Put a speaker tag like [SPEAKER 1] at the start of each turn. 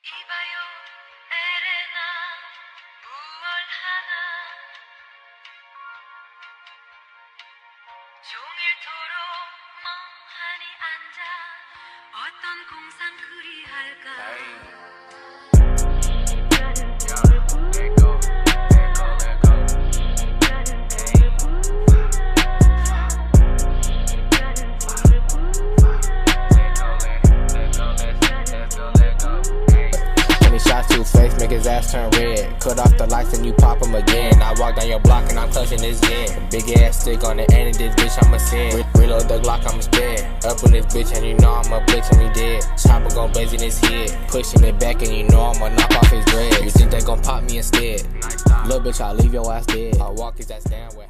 [SPEAKER 1] 이봐요, 에레나, 무얼 하나. 종일토록 멍하니 앉아 어떤 공상 그리할까.
[SPEAKER 2] Shots to his face, make his ass turn red. Cut off the lights and you pop him again. I walk down your block and I'm clutching this yen. Big ass stick on the end of this bitch, I'ma send. Reload the Glock, I'ma spin. Up in this bitch and you know I'ma blitz him, he dead. Chopper gon' blaze in his head. Pushing it back and you know I'ma knock off his dreads. You think they gon' pop me instead? Little bitch, I'll leave your ass dead. I'll walk his ass down with